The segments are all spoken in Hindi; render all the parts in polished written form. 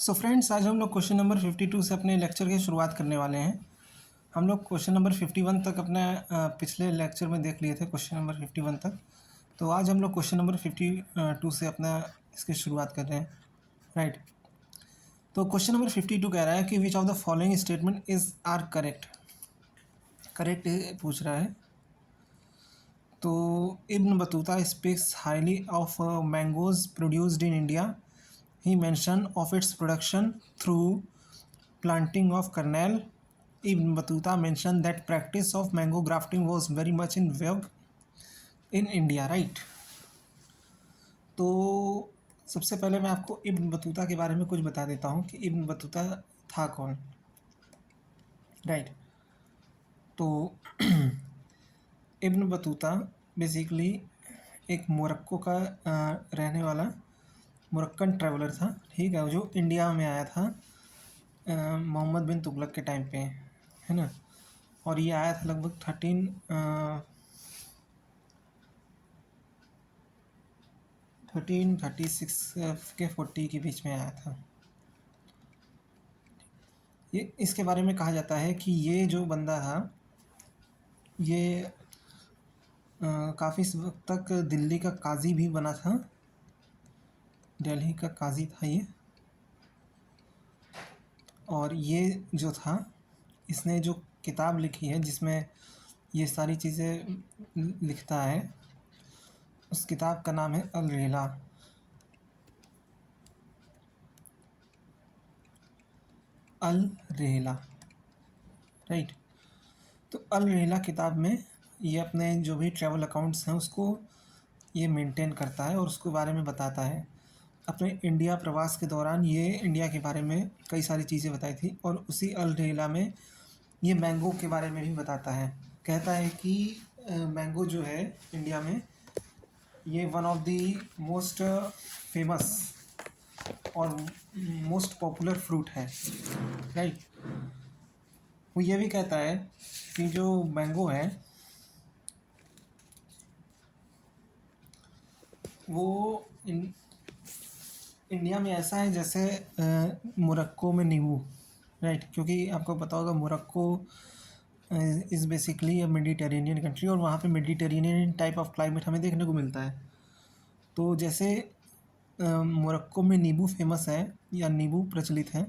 सो फ्रेंड्स, आज हम लोग क्वेश्चन नंबर 52 से अपने लेक्चर की शुरुआत करने वाले हैं। हम लोग क्वेश्चन नंबर 51 तक अपने पिछले लेक्चर में देख लिए थे, क्वेश्चन नंबर 51 तक। तो आज हम लोग क्वेश्चन नंबर 52 से अपना इसकी शुरुआत कर रहे हैं, राइट। तो क्वेश्चन नंबर 52 कह रहा है कि which of the following statement is are correct. Correct पूछ रहा है। तो Ibn Battuta speaks highly of mangoes produced in India. He mentioned of its production through planting of kernel. Ibn Battuta mentioned that practice of mango grafting was very much in vogue in India, right? तो सबसे पहले मैं आपको इब्न बतूता के बारे में कुछ बता देता हूँ कि इब्न बतूता था कौन, राइट। तो इब्न बतूता बेसिकली एक मोरक्को का रहने वाला मोरक्कन ट्रैवलर था, ठीक है, जो इंडिया में आया था मोहम्मद बिन तुगलक के टाइम पे, है ना। और ये आया था लगभग 1336 के 40 के बीच में आया था। ये इसके बारे में कहा जाता है कि ये जो बंदा था ये काफ़ी वक्त तक दिल्ली का काजी भी बना था, दिल्ली का काजी था ये। और ये जो था इसने जो किताब लिखी है जिसमें ये सारी चीज़ें लिखता है, उस किताब का नाम है अल रेला। अल रेला, राइट। तो अल रेला किताब में ये अपने जो भी ट्रैवल अकाउंट्स हैं उसको ये मेंटेन करता है और उसके बारे में बताता है। अपने इंडिया प्रवास के दौरान ये इंडिया के बारे में कई सारी चीज़ें बताई थी और उसी अल रेला में ये मैंगो के बारे में भी बताता है। कहता है कि मैंगो जो है इंडिया में ये one of the most famous और मोस्ट पॉपुलर फ्रूट है, राइट। वो ये भी कहता है कि जो मैंगो है वो इंडिया में ऐसा है जैसे मोरक्को में नींबू, राइट। क्योंकि आपको पता होगा Morocco is basically a Mediterranean country और वहाँ पे मेडिटेरेनियन टाइप ऑफ क्लाइमेट हमें देखने को मिलता है। तो जैसे मोरक्को में नींबू फेमस है या नींबू प्रचलित है,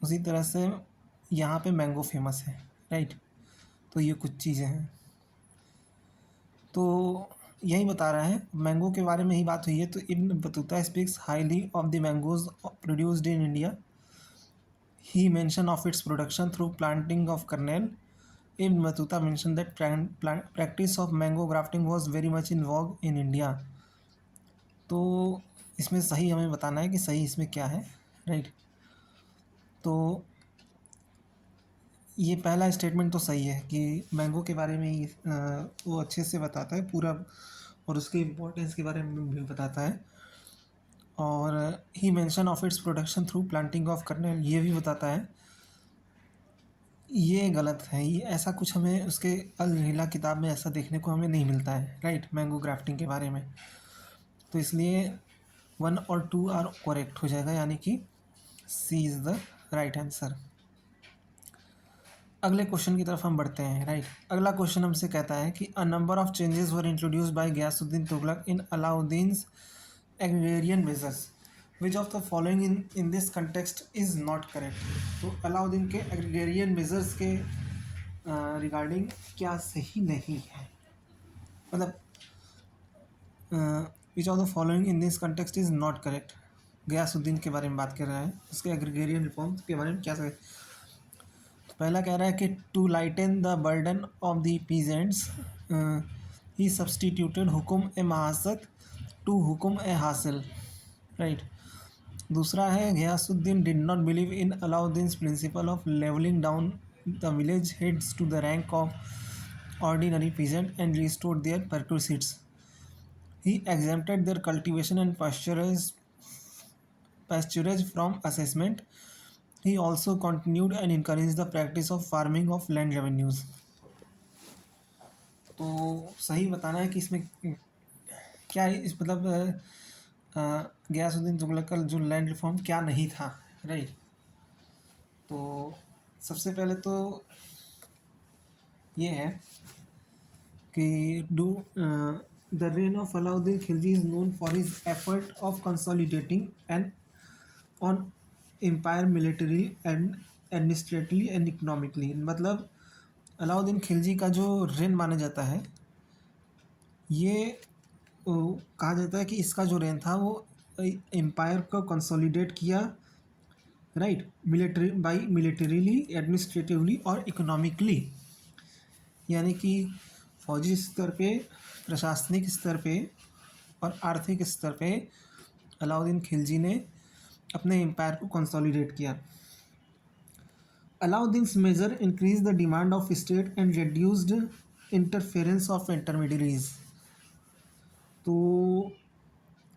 उसी तरह से यहाँ पे मैंगो फेमस है, राइट। तो ये कुछ चीज़ें हैं। तो यही बता रहा है, मैंगो के बारे में ही बात हुई है। तो Ibn Battuta speaks highly of the mangoes produced in India. He mention of its production through planting of kernel. Ibn Battuta mention that practice of mango grafting was very much in vogue in India. तो इसमें सही हमें बताना है कि सही इसमें क्या है, राइट। तो ये पहला स्टेटमेंट तो सही है कि मैंगो के बारे में ही वो अच्छे से बताता है पूरा और उसकी इम्पोर्टेंस के बारे में भी बताता है। और he mention of its production through planting of kernel, ये भी बताता है। ये गलत है, ये ऐसा कुछ हमें उसके अल रिला किताब में ऐसा देखने को हमें नहीं मिलता है, राइट, मैंगो ग्राफ्टिंग के बारे में। तो इसलिए 1 और 2 आर करेक्ट हो जाएगा, यानी कि सी इज़ द राइट आंसर। अगले क्वेश्चन की तरफ हम बढ़ते हैं, राइट। अगला क्वेश्चन हमसे कहता है कि a number of changes were introduced by Ghiyasuddin Tughlaq in Alauddin's agrarian measures, which of the following in this context is not correct. तो अलाउद्दीन के एग्रेरियन मेजर्स के रिगार्डिंग क्या सही नहीं है, मतलब which of the following in this context is not correct. Ghiyasuddin के बारे में बात कर रहा है, उसके एग्रेरियन रिफॉर्म्स के बारे में क्या सही। पहला कह रहा है कि to lighten the burden of the peasants he substituted हुक्म ए महासत टू हुक्म ए हासिल, राइट। दूसरा है Ghiyasuddin did not believe in Alauddin's principle of levelling down the village heads to the rank of ordinary peasant and restored their perquisites. He exempted their cultivation and pasturage from assessment. He also continued and encouraged the practice of farming of land revenues. तो सही बताना है कि इसमें क्या है, इस मतलब गयासुद्दीन तुगलक का जो लैंड रिफॉर्म क्या नहीं था, राइट। तो सबसे पहले तो ये है कि the reign of Alauddin Khilji is known for his effort of consolidating and on empire military and administratively and economically. मतलब अलाउद्दीन खिलजी का जो रेन माना जाता है, ये कहा जाता है कि इसका जो रेन था वो एम्पायर को कंसोलिडेट किया, राइट, मिलिटरीली, एडमिनिस्ट्रेटिवली और इकोनॉमिकली। यानी कि फौजी स्तर पे, प्रशासनिक स्तर पे और आर्थिक स्तर पे अलाउद्दीन खिलजी ने अपने एम्पायर को कंसोलिडेट किया। Alauddin's measure increase the demand of state and reduced interference of intermediaries. तो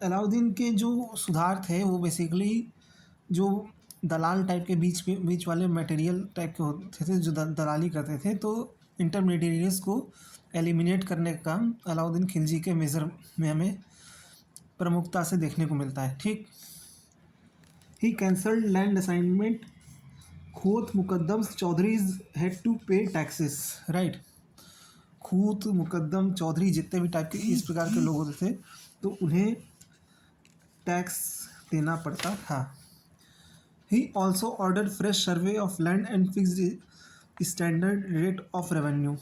अलाउद्दीन के जो सुधार थे वो बेसिकली जो दलाल टाइप के बीच वाले मटेरियल टाइप के होते थे, जो दलाली करते थे, तो इंटरमीडियरीज को एलिमिनेट करने का काम अलाउद्दीन खिलजी के मेजर में हमें प्रमुखता से देखने को मिलता है। ठीक। ही कैंसल्ड लैंड असाइनमेंट, खूत मुकद्दम चौधरीज हैड टू पे टैक्सेस, राइट। खूत मुकद्दम चौधरी जितने भी टाइप के इस प्रकार के लोग होते थे तो उन्हें टैक्स देना पड़ता था। He also order fresh survey of land and fixed standard rate of revenue.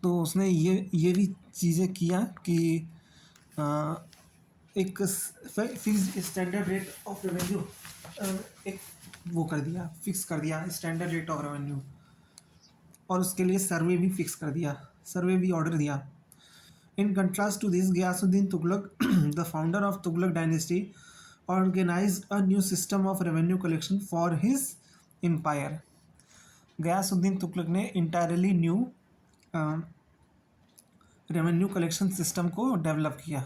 तो उसने ये भी चीज़ें किया कि एक fixed standard rate of revenue एक वो कर दिया, फिक्स कर दिया स्टैंडर्ड रेट ऑफ रेवेन्यू, और उसके लिए सर्वे भी फिक्स कर दिया, सर्वे भी ऑर्डर दिया। In contrast to this, Ghiyasuddin Tughlaq the founder of Tughlaq dynasty organized a new system of revenue collection for his empire. Ghiyasuddin Tughlaq ने entirely new revenue collection system को डेवलप किया।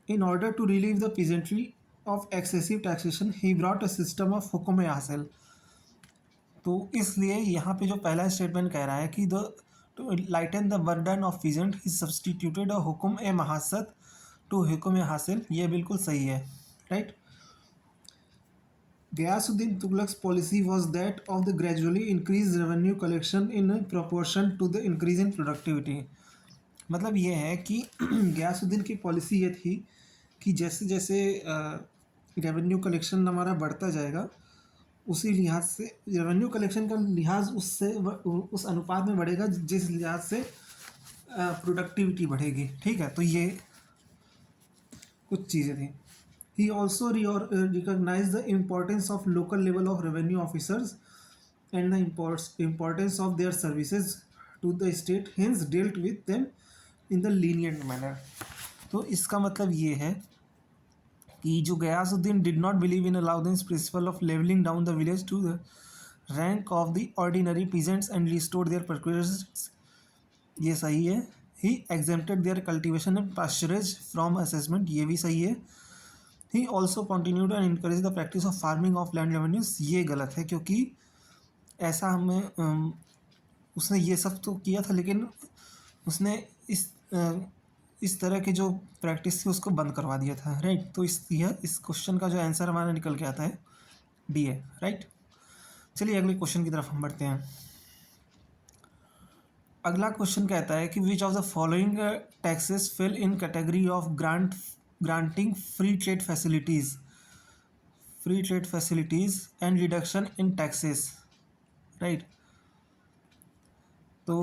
In order to relieve the peasantry of excessive taxation he brought a system of हुक्म हासिल। तो इसलिए यहाँ पे जो पहला स्टेटमेंट कह रहा है कि the to lighten the burden of peasant he substituted a हुक्म ए महासत टू हुक्म हासिल। ये बिल्कुल सही है, राइट। गयासुद्दीन तुगलक's policy was that of the gradually increase revenue collection in proportion to the increase in productivity। मतलब ये है कि गयासुद्दीन की पॉलिसी ये थी कि जैसे जैसे रेवेन्यू कलेक्शन हमारा बढ़ता जाएगा, उसी लिहाज से रेवेन्यू कलेक्शन का लिहाज उससे उस अनुपात में बढ़ेगा जिस लिहाज से प्रोडक्टिविटी बढ़ेगी। ठीक है, तो ये कुछ चीज़ें थी। He also recognized the importance of local level of revenue officers and the importance of their services to the state, hence dealt with them in the lenient manner। तो इसका मतलब ये है कि जो Ghiyasuddin did not believe in Alauddin's principle of leveling down the village to the rank of the ordinary peasants and restored their perquisites, ये सही है। He exempted their cultivation and pasturage from assessment, ये भी सही है। He also continued and encouraged the practice of farming of land revenues, ये गलत है क्योंकि ऐसा हमें उसने ये सब तो किया था, लेकिन उसने इस तरह के जो प्रैक्टिस थी उसको बंद करवा दिया था, राइट। तो इस क्वेश्चन का जो आंसर हमारा निकल के आता है डी है, राइट। चलिए अगले क्वेश्चन की तरफ हम बढ़ते हैं। अगला क्वेश्चन कहता है कि which of the following taxes fail in category of granting free trade facilities and reduction in taxes, right। तो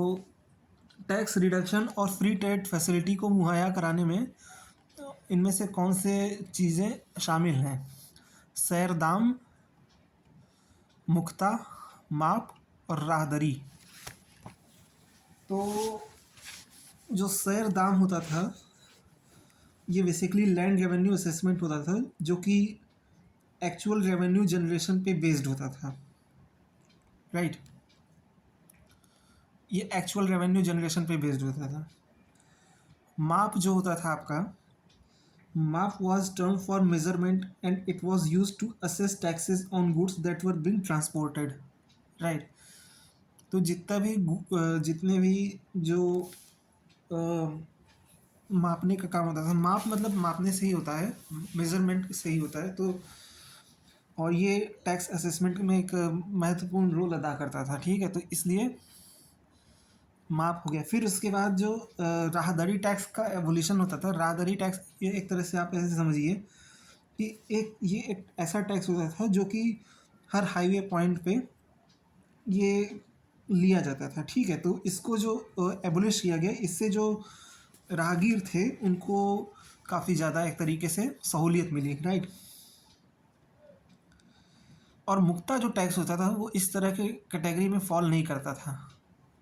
टैक्स रिडक्शन और फ्री ट्रेड फैसिलिटी को मुहैया कराने में इनमें से कौन से चीज़ें शामिल हैं? सैरदाम, मुख्ता, माप और राहदरी। तो जो सैरदाम होता था ये बेसिकली लैंड रेवेन्यू असेसमेंट होता था, जो कि एक्चुअल रेवेन्यू जनरेशन पे बेस्ड होता था, राइट। ये एक्चुअल रेवेन्यू जनरेशन पे बेस्ड होता था। माप जो होता था आपका, maap was term for measurement and it was used to assess taxes on goods that were being transported, right. तो जितने भी जो मापने का काम होता था। माप मतलब मापने से ही होता है, मेजरमेंट से ही होता है। तो और ये टैक्स असेसमेंट में एक महत्वपूर्ण रोल अदा करता था, ठीक है। तो इसलिए माप हो गया। फिर उसके बाद जो राहदरी टैक्स का एवोल्यूशन होता था। राहदरी टैक्स ये एक तरह से आप ऐसे समझिए कि एक ऐसा टैक्स होता था जो कि हर हाईवे पॉइंट पे ये लिया जाता था, ठीक है। तो इसको जो एबोलिश किया गया, इससे जो राहगीर थे उनको काफ़ी ज़्यादा एक तरीके से सहूलियत मिली, राइट। और मुक्ता जो टैक्स होता था वो इस तरह के कैटेगरी में फॉल नहीं करता था,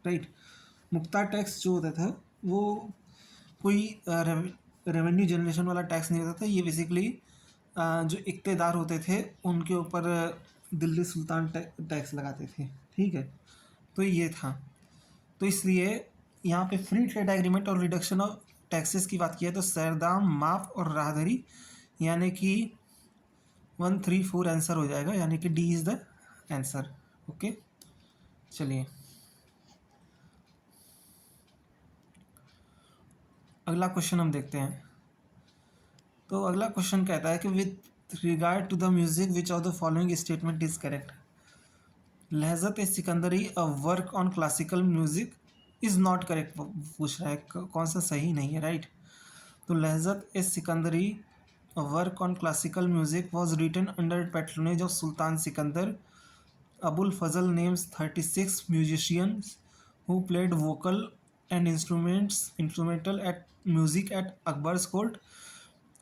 राइट। मुक्ता टैक्स जो होता था वो कोई रेवेन्यू जनरेशन वाला टैक्स नहीं होता था। ये बेसिकली जो इक्तेदार होते थे उनके ऊपर दिल्ली सुल्तान टैक्स लगाते थे, ठीक है। तो ये था। तो इसलिए यहाँ पे फ्री ट्रेड एग्रीमेंट और रिडक्शन ऑफ टैक्सेस की बात किया तो सैरदाम, माफ और राहदरी, यानी कि 1, 3, 4 आंसर हो जाएगा, यानी कि D is the answer. Okay, चलिए अगला क्वेश्चन हम देखते हैं। तो अगला क्वेश्चन कहता है कि with regard to the music which of the following statement is correct. Lahjat e Sikandari a work on classical music is not correct पूछ रहा है, कौन सा सही नहीं है, राइट। तो Lahjat e Sikandari a work on classical music was written under patronage of sultan Sikandar. Abul Fazl names 36 musicians who played vocal and instrumental at music at Akbar's court.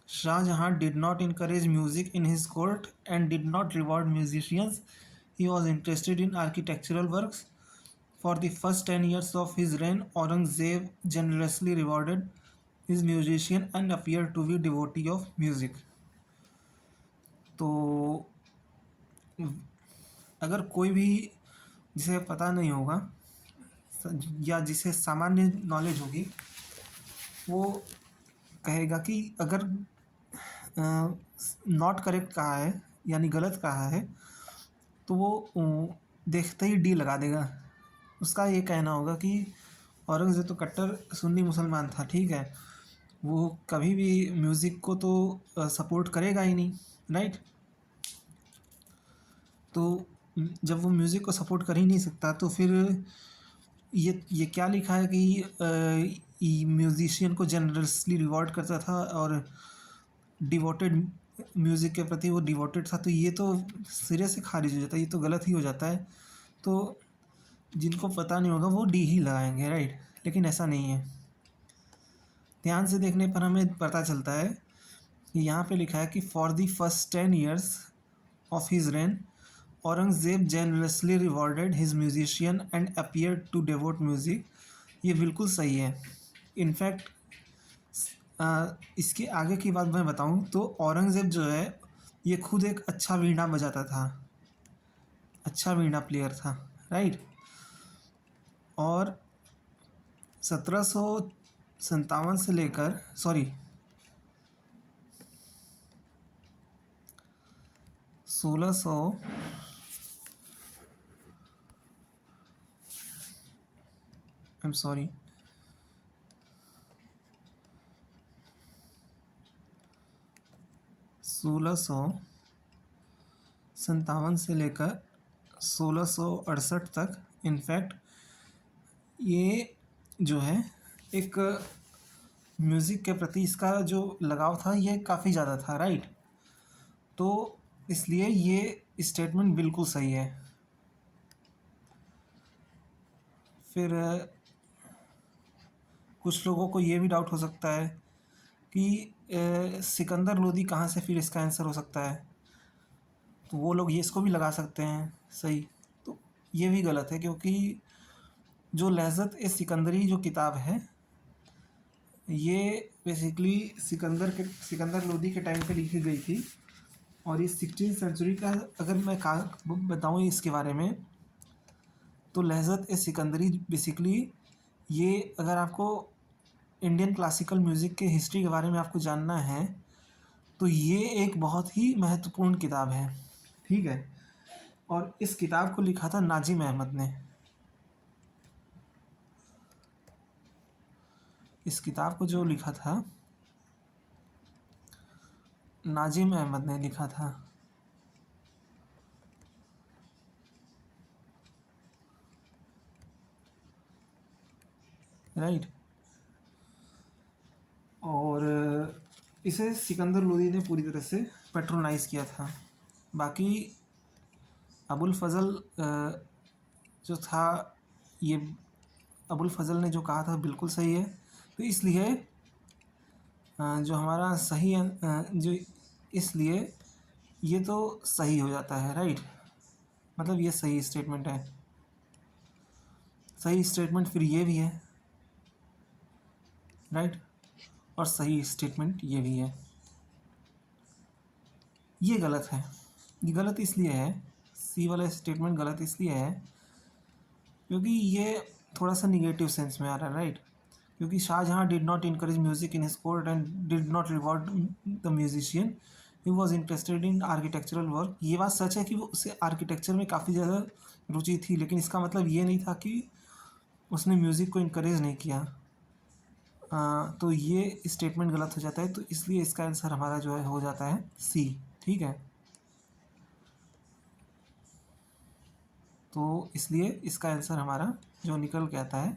Shah Jahan did not encourage music in his court and did not reward musicians. He was interested in architectural works. For the first 10 years of his reign, Aurangzeb generously rewarded his musicians and appeared to be devotee of music. तो अगर कोई भी जिसे पता नहीं होगा या जिसे सामान्य नॉलेज होगी वो कहेगा कि अगर नॉट करेक्ट कहा है यानी गलत कहा है तो वो देखते ही डी लगा देगा। उसका ये कहना होगा कि औरंगज़ेब तो कट्टर सुन्नी मुसलमान था, ठीक है, वो कभी भी म्यूज़िक को तो सपोर्ट करेगा ही नहीं, राइट। तो जब वो म्यूज़िक को सपोर्ट कर ही नहीं सकता तो फिर ये क्या लिखा है कि म्यूजिशियन को जनरसली रिवॉर्ड करता था और डिवोटेड म्यूज़िक के प्रति वो डिवोटेड था, तो ये तो सिरे से खारिज हो जाता है, ये तो गलत ही हो जाता है। तो जिनको पता नहीं होगा वो डी ही लगाएंगे, राइट, लेकिन ऐसा नहीं है। ध्यान से देखने पर हमें पता चलता है कि यहाँ पे लिखा है कि for the first 10 years of his reign Aurangzeb generously rewarded his musician and appeared to devote music. ये बिल्कुल सही है। इनफैक्ट इसके आगे की बात मैं बताऊं तो औरंगज़ेब जो है ये खुद एक अच्छा वीणा बजाता था, अच्छा वीणा प्लेयर था, राइट। और 1757 से लेकर 1600 आई एम सॉरी 1657 से लेकर 1668 तक इनफैक्ट ये जो है एक म्यूज़िक के प्रति इसका जो लगाव था ये काफ़ी ज़्यादा था, राइट। तो इसलिए ये स्टेटमेंट बिल्कुल सही है। फिर कुछ लोगों को ये भी डाउट हो सकता है कि सिकंदर लोदी कहाँ से फिर इसका आंसर हो सकता है, तो वो लोग ये इसको भी लगा सकते हैं सही। तो ये भी गलत है क्योंकि जो लहज़त ए सिकंदरी जो किताब है ये बेसिकली सिकंदर लोदी के टाइम पे लिखी गई थी। और ये 16th सेंचुरी का अगर मैं बताऊँ इसके बारे में तो लहज़त ए सिकंदरी बेसिकली ये अगर आपको इंडियन क्लासिकल म्यूज़िक के हिस्ट्री के बारे में आपको जानना है तो ये एक बहुत ही महत्वपूर्ण किताब है, ठीक है। और इस किताब को लिखा था नाजिम अहमद ने। इस किताब को जो लिखा था नाजिम अहमद ने लिखा था। राइट। और इसे सिकंदर लोदी ने पूरी तरह से पेट्रोनाइज किया था। बाकी अबुल फज़ल जो था, ये अबुल फज़ल ने जो कहा था बिल्कुल सही है। तो इसलिए जो हमारा सही जो इसलिए ये तो सही हो जाता है। राइट, मतलब ये सही स्टेटमेंट है। सही स्टेटमेंट फिर ये भी है। राइट, और सही स्टेटमेंट ये भी है। ये गलत है। ये गलत इसलिए है, सी वाला स्टेटमेंट गलत इसलिए है क्योंकि ये थोड़ा सा निगेटिव सेंस में आ रहा है। राइट, क्योंकि Shahjahan did not encourage music in his court and did not reward the musician, he was interested in architectural work. ये बात सच है कि वो उसे आर्किटेक्चर में काफ़ी ज़्यादा रुचि थी, लेकिन इसका मतलब ये नहीं था कि उसने म्यूज़िक को इनकरेज नहीं किया। तो ये स्टेटमेंट गलत हो जाता है। तो इसलिए इसका आंसर हमारा जो है हो जाता है सी। ठीक है, तो इसलिए इसका आंसर हमारा जो निकल के आता है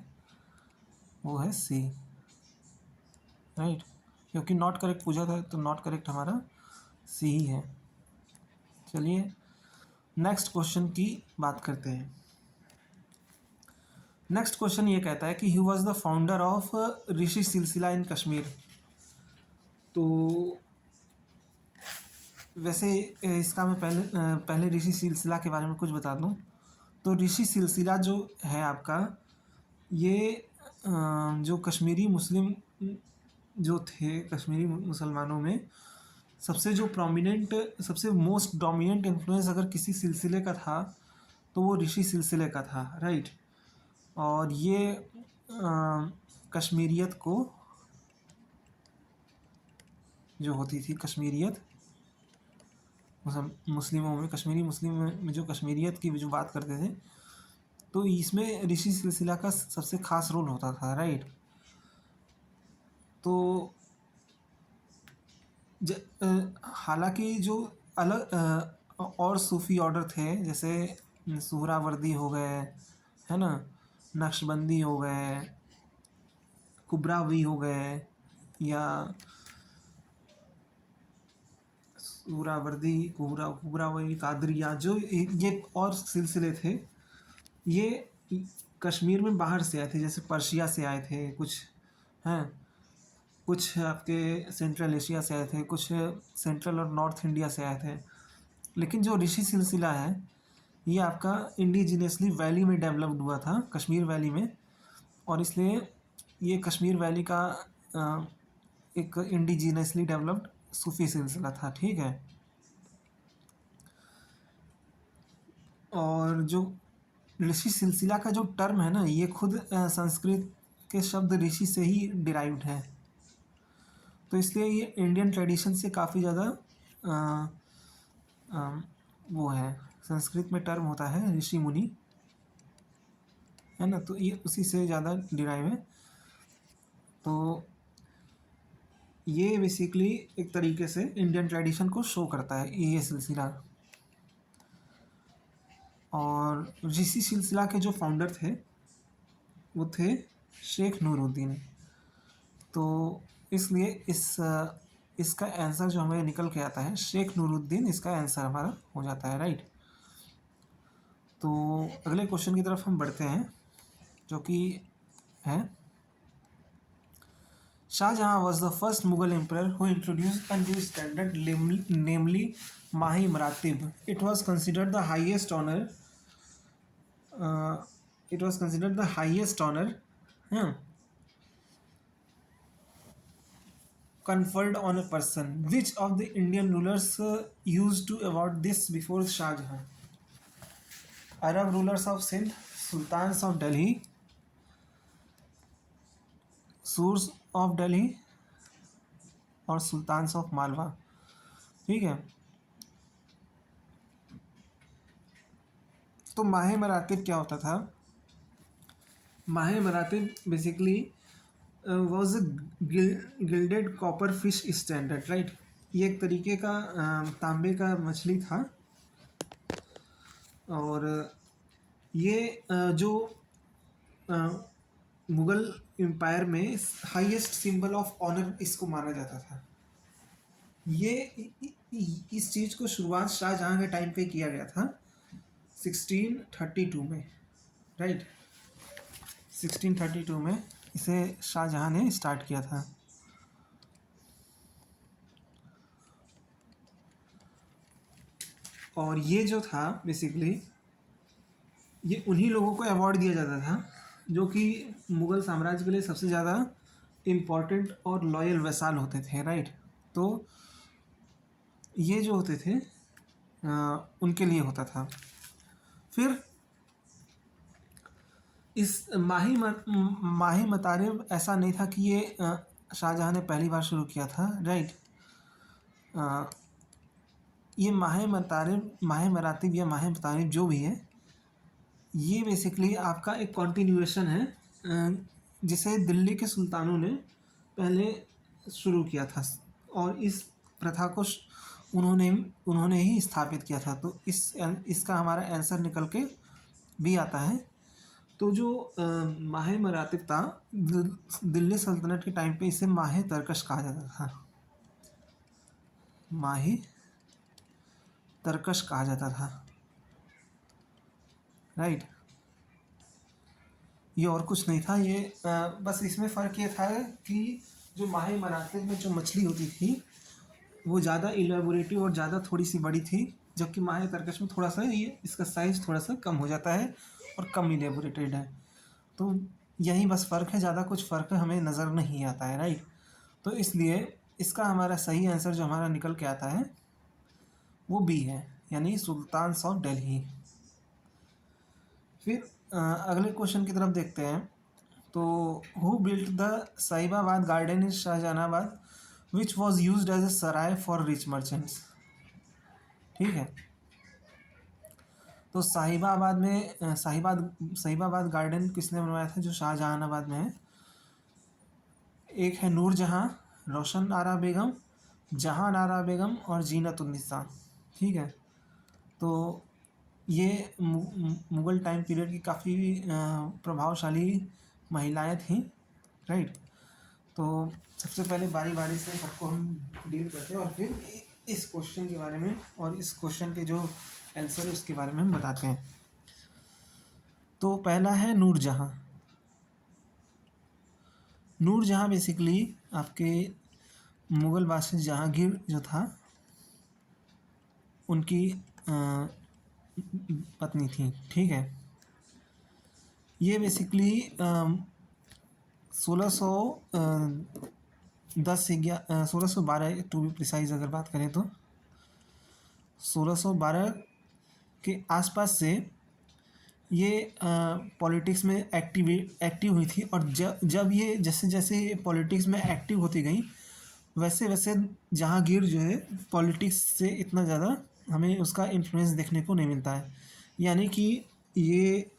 वो है सी। राइट, क्योंकि नॉट करेक्ट पूछा था तो नॉट करेक्ट हमारा सी ही है। चलिए नेक्स्ट क्वेश्चन की बात करते हैं। नेक्स्ट क्वेश्चन ये कहता है कि he was the founder of Rishi Silsila in Kashmir. तो वैसे इसका मैं पहले ऋषि सिलसिला के बारे में कुछ बता दूं। तो ऋषि सिलसिला जो है आपका, ये जो कश्मीरी मुस्लिम जो थे, कश्मीरी मुसलमानों में सबसे जो प्रोमिनेंट, सबसे मोस्ट डोमिनेंट इन्फ्लुएंस अगर किसी सिलसिले का था तो वो ऋषि सिलसिले का था। राइट, और ये कश्मीरियत को जो होती थी, कश्मीरियत मुस्लिमों में, कश्मीरी मुस्लिम में जो कश्मीरियत की जो बात करते थे, तो इसमें ऋषि सिलसिला का सबसे खास रोल होता था। राइट, तो हालांकि जो अलग और सूफ़ी ऑर्डर थे, जैसे सुहरावर्दी हो गए, है ना, नक्शबंदी हो गए, कुबरावी हो गए, या सुहरावर्दी, कुबरावी, कादरिया, जो ये और सिलसिले थे, ये कश्मीर में बाहर से आए थे, जैसे पर्शिया से आए थे कुछ, हैं कुछ आपके सेंट्रल एशिया से आए थे, कुछ सेंट्रल और नॉर्थ इंडिया से आए थे। लेकिन जो ऋषि सिलसिला है ये आपका इंडिजिनियसली वैली में डेवलप्ड हुआ था, कश्मीर वैली में, और इसलिए ये कश्मीर वैली का एक इंडिजिनियसली डेवलप्ड सूफी सिलसिला था। ठीक है, और जो ऋषि सिलसिला का जो टर्म है ना, ये खुद संस्कृत के शब्द ऋषि से ही डिराइव्ड है। तो इसलिए ये इंडियन ट्रेडिशन से काफ़ी ज़्यादा वो है, संस्कृत में टर्म होता है ऋषि मुनि, है ना, तो ये उसी से ज़्यादा डिराइव है। तो ये बेसिकली एक तरीके से इंडियन ट्रेडिशन को शो करता है ये सिलसिला। और ऋषि सिलसिला के जो फाउंडर थे वो थे शेख नूरुद्दीन। तो इसलिए इसका आंसर जो हमें निकल के आता है शेख नूरुद्दीन, इसका आंसर हमारा हो जाता है। राइट, तो अगले क्वेश्चन की तरफ हम बढ़ते हैं जो कि है, Shahjahan was the first Mughal emperor who introduced a new standard, namely Mahi Maratib. It was considered the highest honor. It was considered the highest honor, conferred on a person. Which of the Indian rulers used to award this before Shah Jahan? Arab rulers of Sindh, Sultans of Delhi, Surs of Delhi, और सुल्तान्स ऑफ मालवा। ठीक है, तो माह मरातिब क्या होता था? Mah Maratib basically was a gilded copper fish standard, right. ये एक तरीके का तांबे का मछली था, और ये जो मुगल एम्पायर में हाईएस्ट सिंबल ऑफ ऑनर इसको माना जाता था। ये इस चीज़ को शुरुआत शाहजहाँ के टाइम पे किया गया था 1632 में, राइट। 1632 में इसे शाहजहाँ ने स्टार्ट किया था। और ये जो था बेसिकली ये उन्हीं लोगों को अवार्ड दिया जाता था जो कि मुग़ल साम्राज्य के लिए सबसे ज़्यादा इम्पॉर्टेंट और लॉयल वैसाल होते थे, राइट। तो ये जो होते थे उनके लिए होता था। फिर इस माही मतारिब ऐसा नहीं था कि ये शाहजहाँ ने पहली बार शुरू किया था, राइट। ये माह मरातिब या माह मतारिब जो भी है, ये बेसिकली आपका एक कॉन्टिन्यूएशन है जिसे दिल्ली के सुल्तानों ने पहले शुरू किया था, और इस प्रथा को उन्होंने ही स्थापित किया था। तो इसका हमारा आंसर निकल के भी आता है। तो जो माह मरातिब था दिल्ली सल्तनत के टाइम पे इसे माह तरकश कहा जाता था, माह तरकश कहा जाता था, राइट। ये और कुछ नहीं था, ये बस इसमें फ़र्क ये था कि जो माह मरातिब में जो मछली होती थी वो ज़्यादा इलेबोरेटिव और ज़्यादा थोड़ी सी बड़ी थी, जबकि माह तरकश में थोड़ा सा ये इसका साइज़ थोड़ा सा कम हो जाता है और कम इलेबोरेटेड है। तो यही बस फ़र्क है, ज़्यादा कुछ फ़र्क हमें नज़र नहीं आता है, राइट। तो इसलिए इसका हमारा सही आंसर जो हमारा निकल के आता है वो बी है, यानी सुल्तान्स ऑफ दिल्ली। फिर अगले क्वेश्चन की तरफ देखते हैं। तो who built the Sahibabad garden in Shahjahanabad which was use as a sarai for rich merchants, ठीक है। तो साहिबाबाद गार्डन किसने बनवाया था, जो शाहजहानाबाद में है। एक है नूरजहाँ, रोशन आरा बेगम, जहान आरा बेगम और जीनतुन्निसा, ठीक है। तो ये मुग़ल टाइम पीरियड की काफ़ी प्रभावशाली महिलाएं थीं, राइट। तो सबसे पहले बारी बारी से सबको हम डील करते हैं और फिर इस क्वेश्चन के बारे में और इस क्वेश्चन के जो आंसर है उसके बारे में हम बताते हैं। तो पहला है नूरजहाँ। नूरजहाँ बेसिकली आपके मुग़ल बादशाह जहांगीर जो था उनकी पत्नी थी, ठीक है। ये बेसिकली 1612 टू बी प्रिसाइज अगर बात करें तो 1612 के आसपास से ये पॉलिटिक्स में एक्टिव हुई थी। और जब ये जैसे जैसे ये पॉलिटिक्स में एक्टिव होती गई वैसे वैसे जहांगीर जो है पॉलिटिक्स से इतना ज़्यादा हमें उसका इन्फ्लुएंस देखने को नहीं मिलता है। यानी कि ये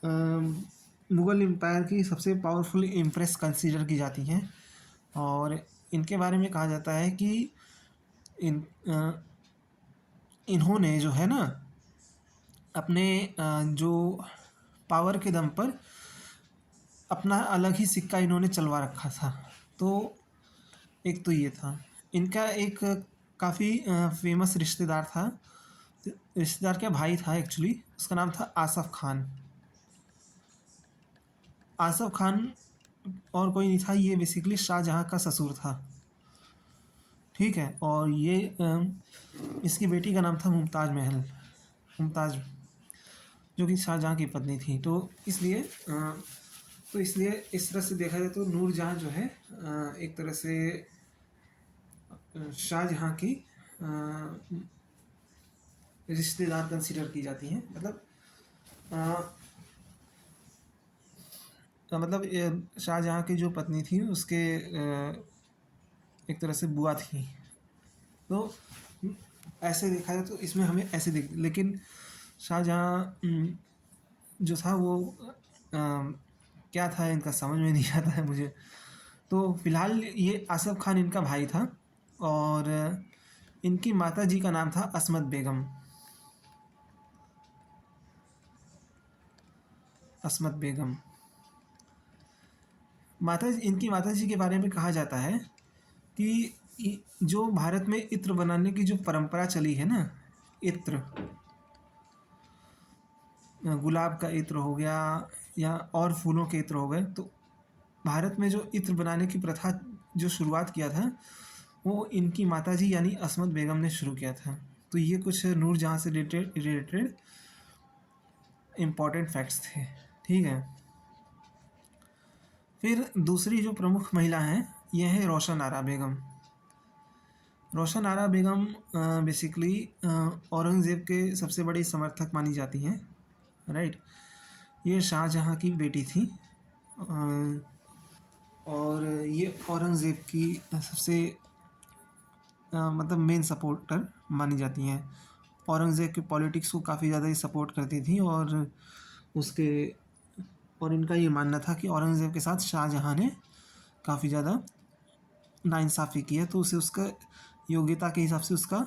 मुग़ल एम्पायर की सबसे पावरफुल इम्प्रेस कंसीडर की जाती हैं, और इनके बारे में कहा जाता है कि इन्होंने जो है ना अपने जो पावर के दम पर अपना अलग ही सिक्का इन्होंने चलवा रखा था। तो एक तो ये था। इनका एक काफ़ी फेमस रिश्तेदार था, रिश्तेदार क्या भाई था एक्चुअली, उसका नाम था आसफ़ खान। आसफ़ खान और कोई नहीं था, ये बेसिकली शाहजहाँ का ससुर था, ठीक है। और ये इसकी बेटी का नाम था मुमताज़, जो कि शाहजहाँ की पत्नी थी। तो इसलिए इस तरह से देखा जाए तो नूरजहाँ जो है एक तरह से शाहजहाँ की रिश्तेदार कंसीडर की जाती हैं। मतलब शाहजहाँ की जो पत्नी थी उसके एक तरह से बुआ थी। तो ऐसे देखा जाए तो इसमें हमें ऐसे लेकिन शाहजहाँ जो था वो क्या था इनका समझ में नहीं आता है मुझे। तो फ़िलहाल ये आसफ़ खान इनका भाई था और इनकी माता जी का नाम था असमत बेगम। असमत बेगम इनकी माता जी के बारे में कहा जाता है कि जो भारत में इत्र बनाने की जो परंपरा चली है ना, इत्र, गुलाब का इत्र हो गया या और फूलों के इत्र हो गए, तो भारत में जो इत्र बनाने की प्रथा जो शुरुआत किया था वो इनकी माताजी यानी असमत बेगम ने शुरू किया था। तो ये कुछ नूरजहाँ से रिलेटेड इम्पॉर्टेंट फैक्ट्स थे, ठीक है। फिर दूसरी जो प्रमुख महिला हैं ये है रोशन आरा बेगम। रोशन आरा बेगम बेसिकली औरंगज़ेब के सबसे बड़ी समर्थक मानी जाती हैं, राइट। ये शाहजहाँ की बेटी थी और ये औरंगज़ेब की सबसे मतलब मेन सपोर्टर मानी जाती हैं। औरंगज़ेब के पॉलिटिक्स को काफ़ी ज़्यादा ही सपोर्ट करती थी और इनका ये मानना था कि औरंगज़ेब के साथ शाहजहाँ ने काफ़ी ज़्यादा नाइंसाफ़ी की है, तो उसे उसका योग्यता के हिसाब से उसका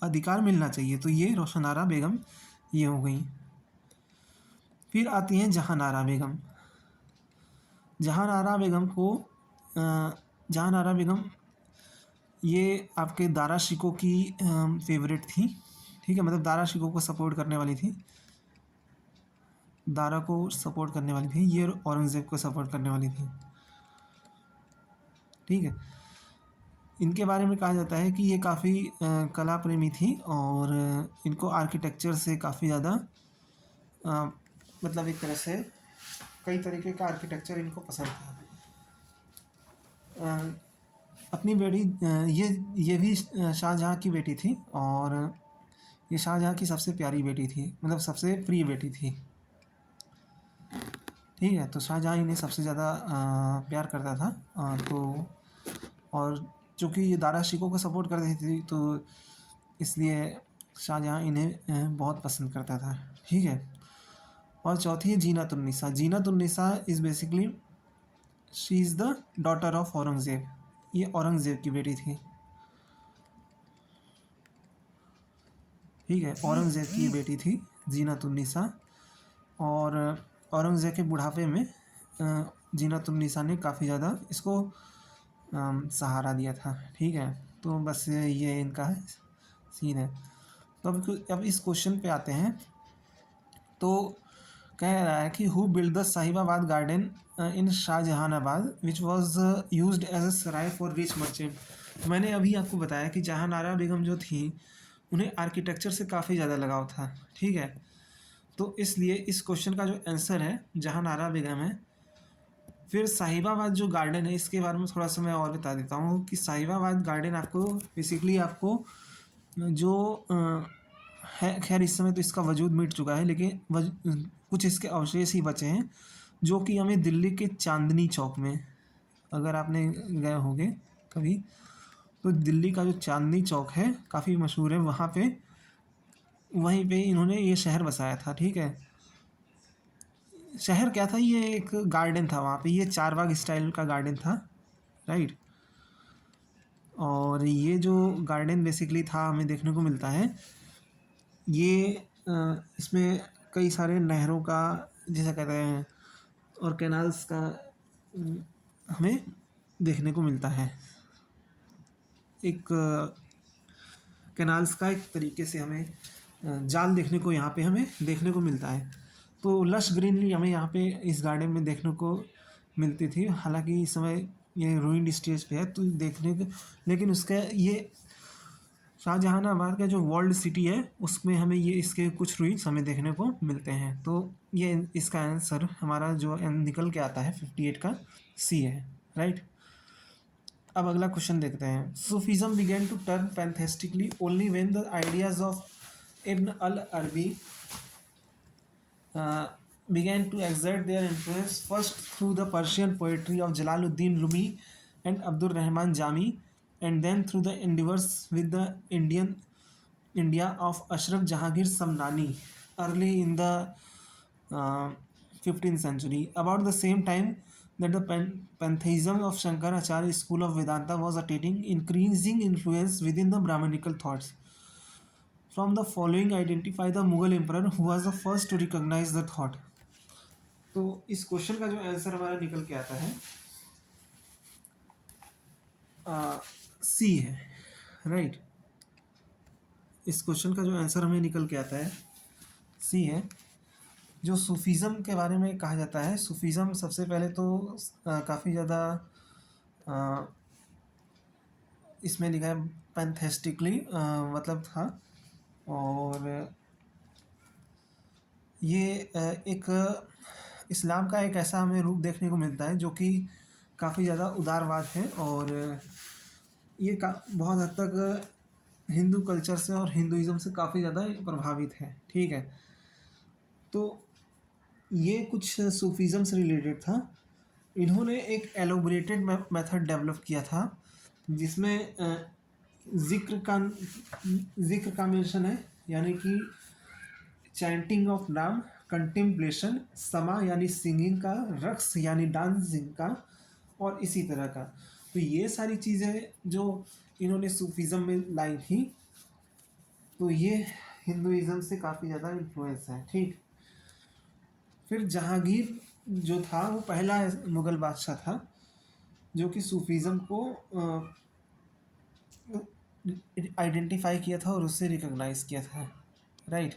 अधिकार मिलना चाहिए। तो ये रोशन आरा बेगम ये हो गई। फिर आती हैं जहान आरा बेगम। जहान आरा बेगम ये आपके दारा शिकोह की फेवरेट थी, ठीक है, मतलब दारा शिकोह को सपोर्ट करने वाली थी, दारा को सपोर्ट करने वाली थी, ये औरंगज़ेब को सपोर्ट करने वाली थी, ठीक है। इनके बारे में कहा जाता है कि ये काफ़ी कला प्रेमी थी और इनको आर्किटेक्चर से काफ़ी ज़्यादा मतलब एक तरह से कई तरीके का आर्किटेक्चर इनको पसंद था। अपनी बेटी ये भी शाहजहाँ की बेटी थी और ये शाहजहाँ की सबसे प्यारी बेटी थी, मतलब सबसे प्रिय बेटी थी, ठीक है। तो शाहजहाँ इन्हें सबसे ज़्यादा प्यार करता था तो और चूँकि ये दारा शिकोह को सपोर्ट करती थी तो इसलिए शाहजहाँ इन्हें बहुत पसंद करता था, ठीक है। और चौथी है Zinatunnisa. Zinatunnisa is basically she is the daughter of Aurangzeb. ये औरंगज़ेब की बेटी थी, ठीक है। औरंगज़ेब की बेटी थी जीनत-उन-निसा और औरंगज़ेब के बुढ़ापे में जीनत-उन-निसा ने काफ़ी ज़्यादा इसको सहारा दिया था, ठीक है। तो बस ये इनका सीन है। तो अब इस क्वेश्चन पे आते हैं। तो कह रहा है कि who build the Sahibabad garden in Shahjahanabad which was used as a sarai for rich merchant. मैंने अभी आपको बताया कि जहान आरा बेगम जो थी उन्हें आर्किटेक्चर से काफ़ी ज़्यादा लगाव था, ठीक है। तो इसलिए इस क्वेश्चन का जो आंसर है जहान आरा बेगम है। फिर साहिबाबाद जो गार्डन है इसके बारे में थोड़ा सा मैं और बता देता हूँ कि साहिबाबाद गार्डन आपको बेसिकली आपको जो है, खैर इस समय तो इसका वजूद मिट चुका है, लेकिन कुछ इसके अवशेष ही बचे हैं जो कि हमें दिल्ली के चांदनी चौक में, अगर आपने गए होंगे कभी, तो दिल्ली का जो चांदनी चौक है काफ़ी मशहूर है, वहाँ पे वहीं पे इन्होंने ये शहर बसाया था, ठीक है। शहर क्या था, ये एक गार्डन था वहाँ पे, ये चारबाग स्टाइल का गार्डन था, राइट। और ये जो गार्डन बेसिकली था हमें देखने को मिलता है, ये इसमें कई सारे नहरों का जैसा कहते हैं और कैनाल्स का हमें देखने को मिलता है। एक कैनाल्स का एक तरीके से हमें जाल देखने को यहाँ पे हमें देखने को मिलता है। तो लश ग्रीनरी हमें यहाँ पे इस गार्डन में देखने को मिलती थी। हालांकि इस समय ये रूइंड स्टेज पे है तो देखने को, लेकिन उसका ये शाहजहानाबाद का जो वर्ल्ड सिटी है उसमें हमें ये इसके कुछ रूइंस हमें देखने को मिलते हैं। तो ये इसका आंसर हमारा जो निकल के आता है 58 का सी है, राइट। अब अगला क्वेश्चन देखते हैं। Sufism began to turn pantheistically only when the ideas of Ibn al Arabi began to exert their influence first through the Persian poetry of Jalaluddin Rumi and Abdur Rahman Jami, and then through the endeavors with the India of Ashraf Jahangir Samnani early in the 15th century. About the same time, that the pantheism of Shankaracharya school of Vedanta was attaining increasing influence within the Brahmanical thoughts. From the following identify the Mughal emperor who was the first to recognize the thought. तो इस क्वेश्चन का जो आंसर हमारा निकल के आता है सी है, राइट। इस क्वेश्चन का जो आंसर हमें निकल के आता है सी है। जो सूफीज़म के बारे में कहा जाता है, सूफीज़म सबसे पहले तो काफ़ी ज़्यादा इसमें लिखा है पैंथेस्टिकली मतलब था, और ये एक इस्लाम का एक ऐसा हमें रूप देखने को मिलता है जो कि काफ़ी ज़्यादा उदारवाद है, और ये बहुत हद तक हिंदू कल्चर से और हिंदुइज़्म से काफ़ी ज़्यादा प्रभावित है, ठीक है। तो ये कुछ सूफीज़म से रिलेटेड था। इन्होंने एक एलोबरेटेड मेथड डेवलप किया था जिसमें ज़िक्र का मेंशन है, यानी कि चैंटिंग ऑफ नाम, कंटेम्पलेशन, समा यानी सिंगिंग का, रक्स यानी डांसिंग का, और इसी तरह का। तो ये सारी चीज़ें जो इन्होंने सूफीज़म में लाई थी, तो ये हिंदुइज़्म से काफ़ी ज़्यादा इन्फ्लुएंस है, ठीक। फिर जहांगीर जो था वो पहला मुग़ल बादशाह था जो कि सूफीज़म को आइडेंटिफाई किया था और उससे रिकॉग्नाइज़ किया था, राइट।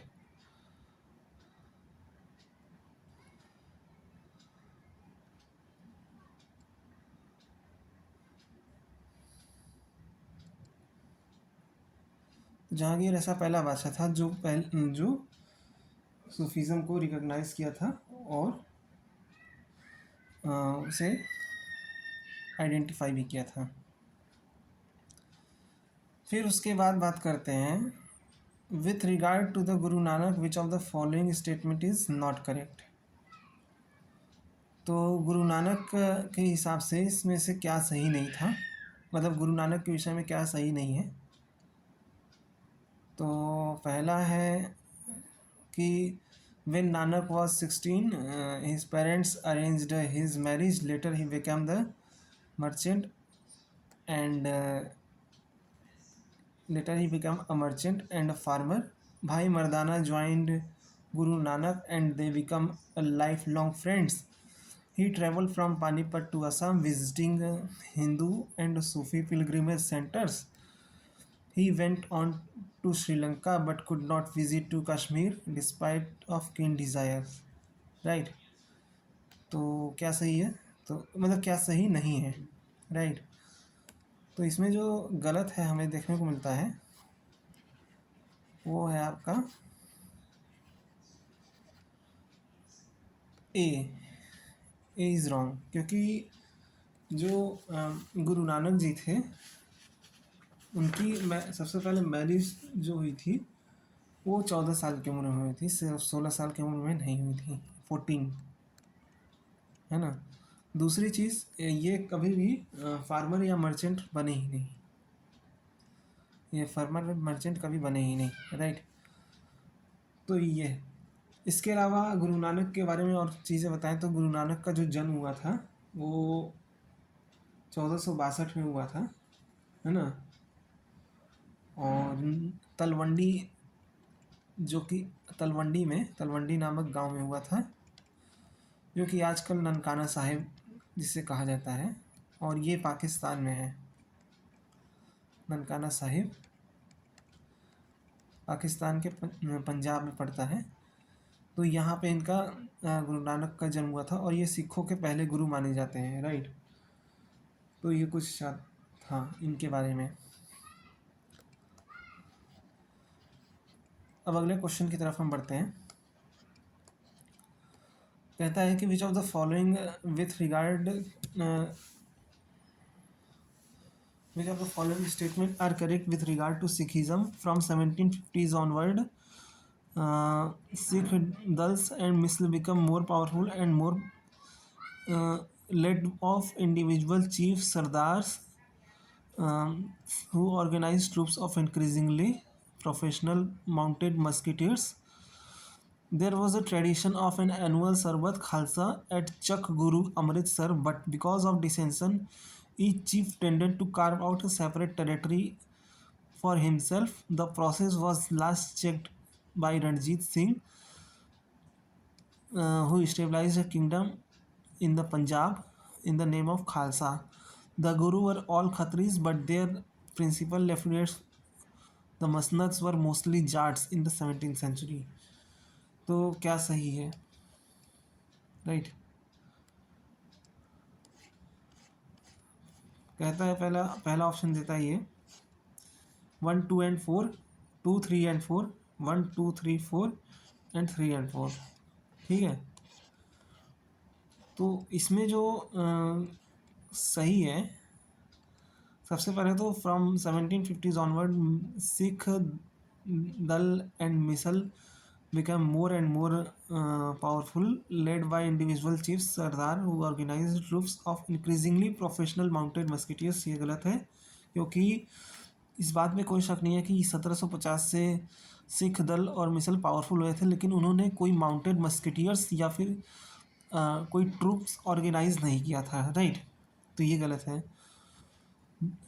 जहांगीर ऐसा पहला बादशाह था जो सूफीज़म को रिकॉग्नाइज़ किया था और उसे आइडेंटिफाई भी किया था। फिर उसके बाद बात करते हैं with regard to the Guru Nanak which of the following statement is not correct. तो गुरु नानक के हिसाब से इसमें से क्या सही नहीं था, मतलब गुरु नानक के विषय में क्या सही नहीं है। तो पहला है कि when Nanak was 16, his parents arranged his marriage. Later he became the merchant and a merchant and a farmer. Bhai Mardana joined Guru Nanak and they become a lifelong friends. He traveled from Panipat to Assam visiting Hindu and Sufi pilgrimage centers. He went on to Sri Lanka but could not visit to Kashmir despite of keen desires. Right. तो क्या सही है, तो मतलब क्या सही नहीं है, राइट। तो इसमें जो गलत है हमें देखने को मिलता है वो है आपका ए इज़ रॉन्ग, क्योंकि जो गुरु नानक जी थे उनकी सबसे पहले मैरिज जो हुई थी वो 14 साल की उम्र में हुई थी, सिर्फ 16 साल की उम्र में नहीं हुई थी, 14, है ना। दूसरी चीज़, ये कभी भी फार्मर या मर्चेंट बने ही नहीं, ये फार्मर मर्चेंट कभी बने ही नहीं, राइट। तो ये इसके अलावा गुरु नानक के बारे में और चीज़ें बताएं तो गुरु नानक का जो जन्म हुआ था वो 1462 में हुआ था, है ना। और तलवंडी, जो कि तलवंडी नामक गांव में हुआ था, जो कि आजकल ननकाना साहिब जिसे कहा जाता है, और ये पाकिस्तान में है। ननकाना साहिब पाकिस्तान के पंजाब में पड़ता है। तो यहाँ पे इनका गुरु नानक का जन्म हुआ था और ये सिखों के पहले गुरु माने जाते हैं, राइट। तो ये कुछ था इनके बारे में। अब अगले क्वेश्चन की तरफ हम बढ़ते हैं। कहता है कि which of the following with regard which of the following statements are correct with regard to Sikhism from 1750s onward? Sikh dals and misl become more powerful and more led of individual chiefs, sardars, who organized troops of increasingly professional mounted musketeers. There was a tradition of an annual Sarbat Khalsa at Chak Guru Amritsar, but because of dissension, each chief tended to carve out a separate territory for himself. The process was last checked by Ranjit Singh, who established a kingdom in the Punjab in the name of Khalsa. The Guru were all Khatris, but their principal lieutenants, the Masnads, were mostly Jats in the 17th century. तो क्या सही है, राइट? कहता है पहला पहला ऑप्शन देता है ये 1 2 एंड 4, 2 3 एंड 4, 1 2 3 4 एंड 3 एंड 4, ठीक है। तो इसमें जो सही है, सबसे पहले तो from 1750s onward Sikh dal and misl became more and more powerful, led by individual chiefs Sardar who organized troops of increasingly professional mounted musketeers। ये गलत है, क्योंकि इस बात में कोई शक नहीं है कि 1750 से सिख दल और मिसल पावरफुल हुए थे, लेकिन उन्होंने कोई माउंटेड मस्केटियर्स या फिर कोई ट्रूप्स ऑर्गेनाइज नहीं किया था, राइट? तो ये गलत है।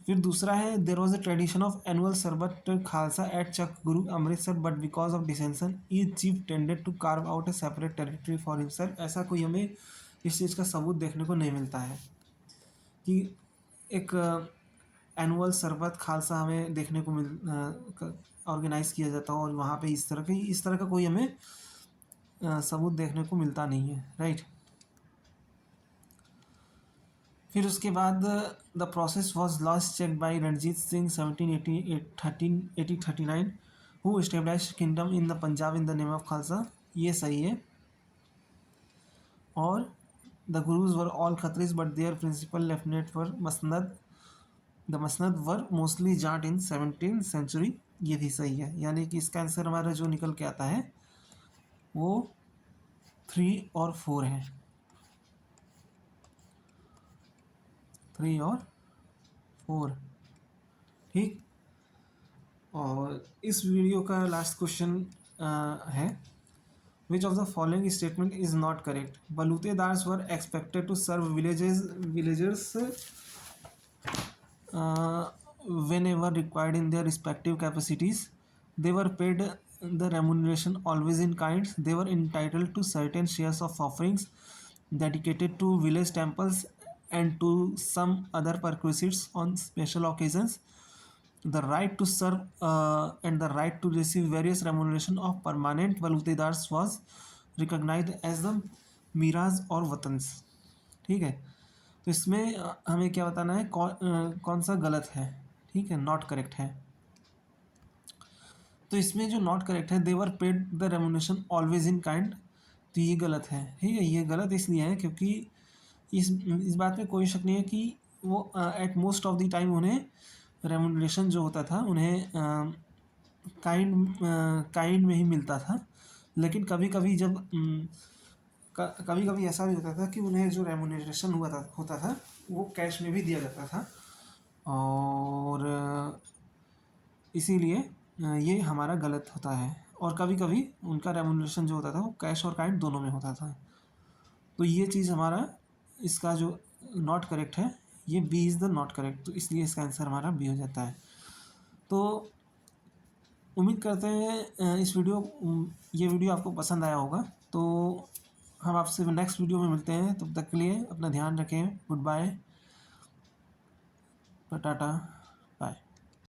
फिर दूसरा है there was a tradition of annual Sarbat Khalsa at Chak Guru Amritsar, but because of dissension each chief tended to carve out a separate territory for himself. ऐसा कोई हमें इस चीज़ का सबूत देखने को नहीं मिलता है कि एक एनुअल सरबत खालसा हमें देखने को ऑर्गेनाइज किया जाता हो और वहाँ पे इस तरह का कोई हमें सबूत देखने को मिलता नहीं है, राइट? फिर उसके बाद the process was last check by Ranjit Singh 1739 who establish kingdom in the Punjab in the name of Khalsa. ये सही है। और the gurus were all Khatris but their principal lieutenant were masand, the masand were mostly Jat in 17th century. ये भी सही है, यानी कि इसका आंसर हमारा जो निकल के आता है वो 3 और 4 है, 3 और 4, ठीक। और इस वीडियो का लास्ट क्वेश्चन है which of the following statement is not correct. Balutedars were expected to serve villagers whenever required in their respective capacities. They were paid the remuneration always in kind. They were entitled to certain shares of offerings dedicated to village temples and to some other perquisites on special occasions. The right to serve and the right to receive various remuneration of permanent balutedars was recognized as the miras और वतन्स, ठीक है। तो इसमें हमें क्या बताना है, कौन सा गलत है, ठीक है, नॉट करेक्ट है। तो इसमें जो नॉट करेक्ट है they were paid the remuneration always in kind, तो ये गलत है, ठीक है। ये गलत इसलिए है क्योंकि इस बात में कोई शक नहीं है कि वो at most of the time उन्हें रेमुनेशन जो होता था उन्हें काइंड में ही मिलता था। लेकिन कभी कभी ऐसा भी होता था कि उन्हें जो रेमुनेशन होता था वो कैश में भी दिया जाता था, और इसीलिए ये हमारा गलत होता है। और कभी कभी उनका रेमुनेशन जो होता था वो कैश और काइंड दोनों में होता था। तो ये चीज़ हमारा इसका जो नॉट करेक्ट है ये B is the not correct, तो इसलिए इसका आंसर हमारा बी हो जाता है। तो उम्मीद करते हैं ये वीडियो आपको पसंद आया होगा। तो हम आपसे नेक्स्ट वीडियो में मिलते हैं, तब तक के लिए अपना ध्यान रखें। Good bye, Tata.